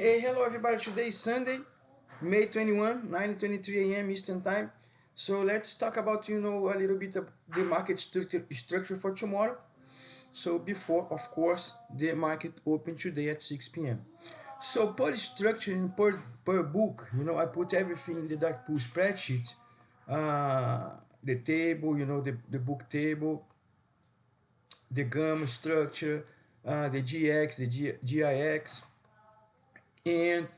Hey, hello everybody. Today is Sunday, May 21, 9:23 a.m. Eastern Time. So let's talk about a little bit of the market structure for tomorrow. So before, of course, the market open today at 6 p.m. So per structure and per book, I put everything in the dark pool spreadsheet. The table, the book table, the gamma structure, the GX, the GIX, and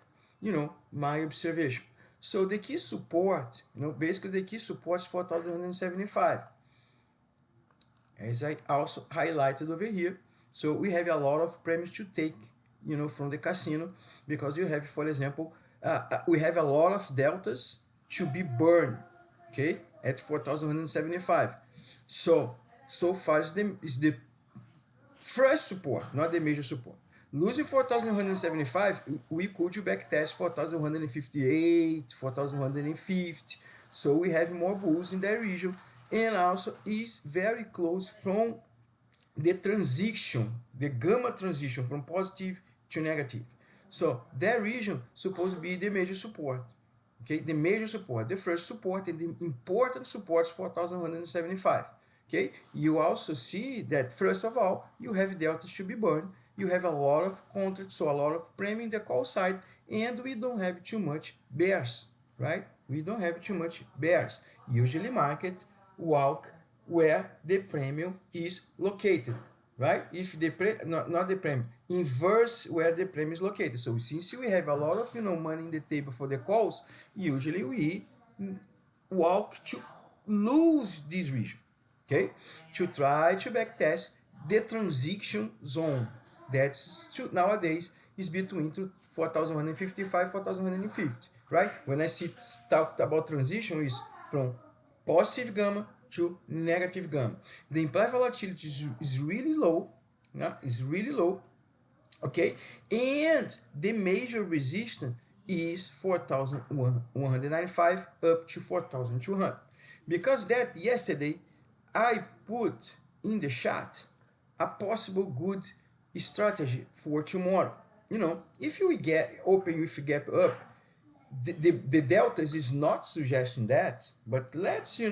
my observation. So the key support, basically the key support is 4,175, as I also highlighted over here. So we have a lot of premiums to take, from the casino, because you have, for example, we have a lot of deltas to be burned, okay, at 4,175. So far is the first support, not the major support. Losing 4,175, we could backtest 4,158, 4,150. So we have more bulls in that region, and also is very close from the transition, the gamma transition from positive to negative. So that region supposed to be the major support. Okay, the major support, the first support, and the important support is 4,175. Okay, you also see that first of all, you have deltas to be burned, you have a lot of contracts, so a lot of premium in the call side, and we don't have too much bears, right? We don't have too much bears. Usually market walk where the premium is located, right? If the not the premium, inverse where the premium is located. So since we have a lot of money in the table for the calls, usually we walk to lose this region, okay? To try to backtest the transition zone. That's nowadays is between 4,155 4,150, right? When I talked about transition is from positive gamma to negative gamma. The implied volatility is really low, is really low, okay? And the major resistance is 4,195 up to 4,200. Because that yesterday I put in the chat a possible good strategy for tomorrow. If you get open with gap up, the deltas is not suggesting that, but let's see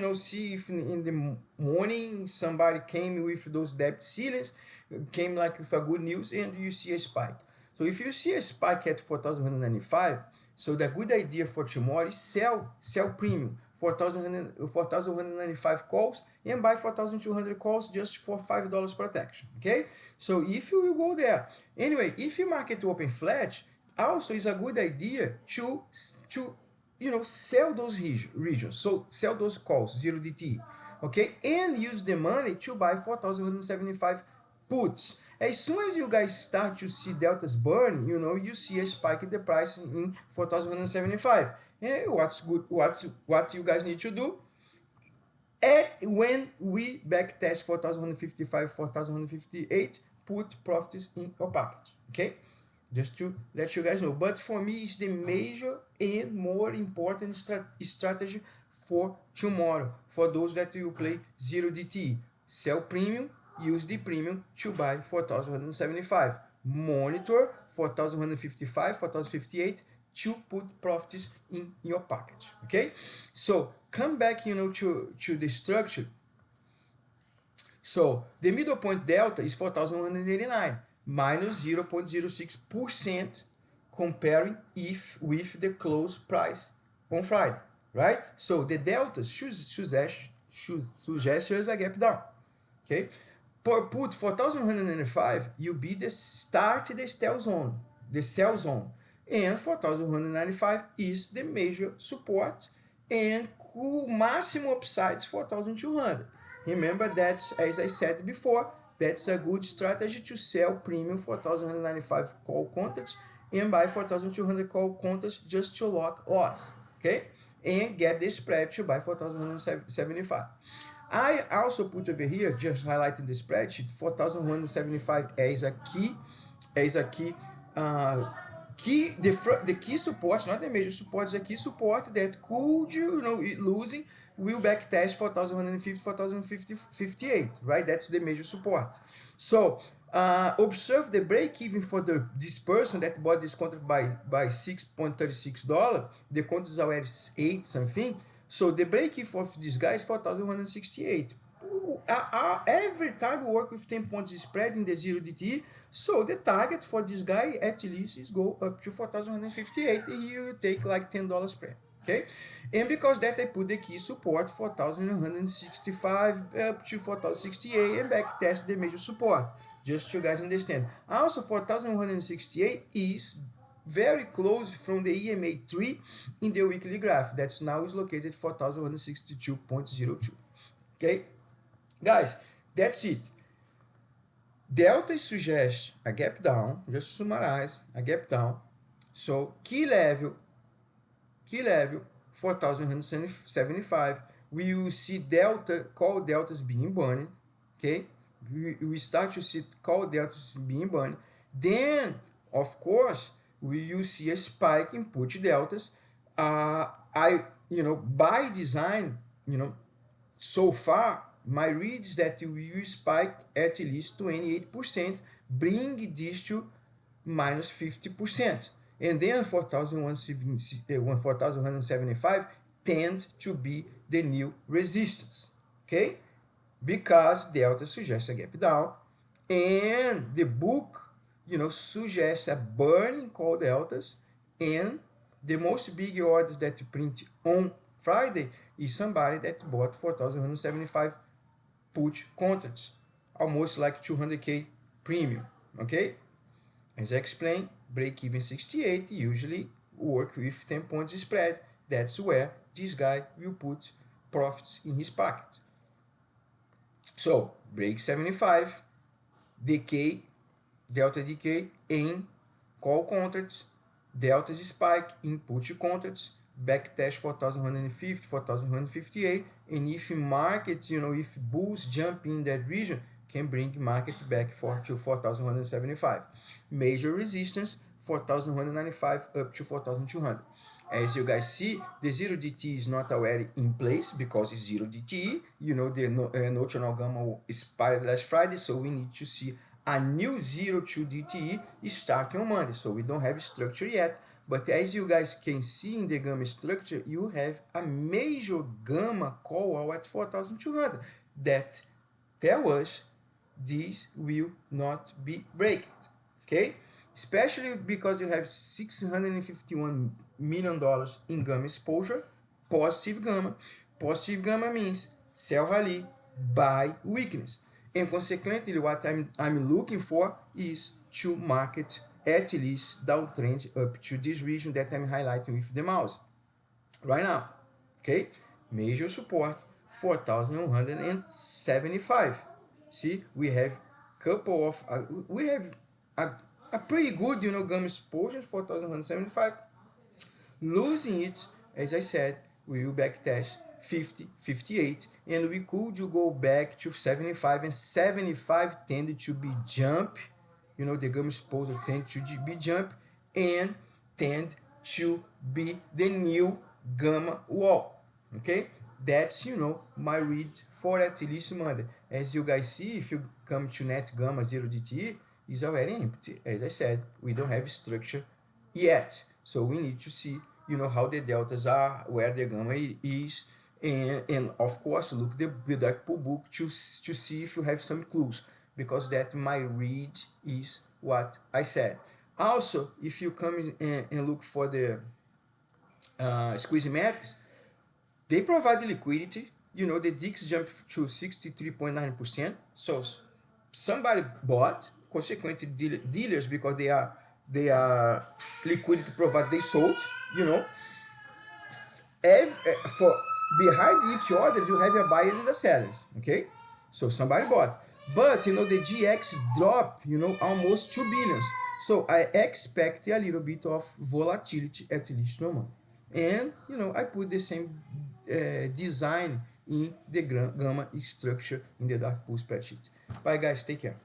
if in the morning somebody came with those debt ceilings, came like with a good news, and you see a spike. So if you see a spike at 4,195, so the good idea for tomorrow is sell premium 4,195 calls and buy 4,200 calls just for $5 protection. Okay, so if you will go there anyway, if you market open flat, also is a good idea to sell those regions, so sell those calls 0DT, okay, and use the money to buy 4,175 puts. As soon as you guys start to see deltas burn, you see a spike in the price in 4,175. And what's good, what you guys need to do, when we backtest 4,155 4,158, put profits in your pocket, okay, just to let you guys know. But for me, it's the major and more important strategy for tomorrow, for those that will play 0DT. Sell premium, use the premium to buy 4,175. Monitor 4,155, 4,058 to put profits in your pocket. Okay, so come back to the structure. So the middle point delta is 4,189 minus 0.06% comparing if with the close price on Friday, right? So the delta suggests a gap down, okay? Per put 4,195, you be the start the sell zone, and 4,195 is the major support, and maximum upside is 4,200. Remember that, as I said before, that's a good strategy to sell premium 4,195 call contracts and buy 4,200 call contracts just to lock loss, okay? And get the spread to buy 4,175. I also put over here, just highlighting the spreadsheet, 4,175 as a key, the key support, not the major support, is a key support that could, losing will backtest 4,150, 4,058, right? That's the major support. So Observe the break even for this person that bought this contract by $6.36. The contract is already 8 something. So the break even of this guy is 4,168. Every time we work with 10 points spread in the 0 DTE, so the target for this guy at least is go up to 4,158. Here you take like $10 spread. Okay, and because that I put the key support 4,165 up to 4,068 and back test the major support, just so you guys understand. Also 4,168 is very close from the EMA 3 in the weekly graph. That's now is located 4,162.02. Okay, guys, that's it. Delta suggests a gap down, just to summarize, a gap down. So key level 4,175. We will see call deltas being burned. Okay, we start to see call deltas being burned. Then, of course, we will see a spike in put deltas. By design, so far, my read is that we will spike at least 28%, bring this to minus 50%. And then 4,175 tend to be the new resistance, okay? Because delta suggests a gap down, and the book, suggests a burning call deltas, and the most big orders that you print on Friday is somebody that bought 4,175 put contracts, almost like 200K premium, okay? As I explained, break even 68 usually work with 10 points spread. That's where this guy will put profits in his pocket. So break 75, decay, delta decay in call contracts, delta spike in put contracts, back test 4,150, 4,158, and if markets, if bulls jump in that region, can bring market back to 4,175. Major resistance 4,195 up to 4,200. As you guys see, the 0 DT is not already in place because it's 0 DTE. The notional gamma expired last Friday, so we need to see a new 0.2 DTE starting on Monday. So we don't have structure yet, but as you guys can see in the gamma structure, you have a major gamma call at 4,200 that tell us this will not be breaked, okay? Especially because you have $651 million in gamma exposure, positive gamma. Positive gamma means sell rally, buy weakness. And consequently, what I'm looking for is to market at least downtrend up to this region that I'm highlighting with the mouse right now, okay? Major support 4,175. See, we have couple of we have a pretty good gamma exposure 4,175. Losing it, as I said, we will back test 50, 58, and we could go back to 75, and 75 tended to be jump. The gamma exposure tend to be jump and tend to be the new gamma wall, okay? That's my read for at least Monday. As you guys see, if you come to net gamma 0 DTE, is already empty. As I said, we don't have structure yet, so we need to see how the deltas are, where the gamma is, and of course look the dark pool book to see if you have some clues, because that my read is what I said. Also, if you come and look for the squeeze metrics, they provide the liquidity. The DIX jumped to 63.9%. So somebody bought. Consequently, dealers, because they are liquidity provide, they sold. For behind each order, you have a buyer and a seller. Okay, so somebody bought. But the GX dropped almost 2 billions. So I expect a little bit of volatility at least no month. And I put the same design in the gamma structure in the dark pool spreadsheet. Bye guys, take care.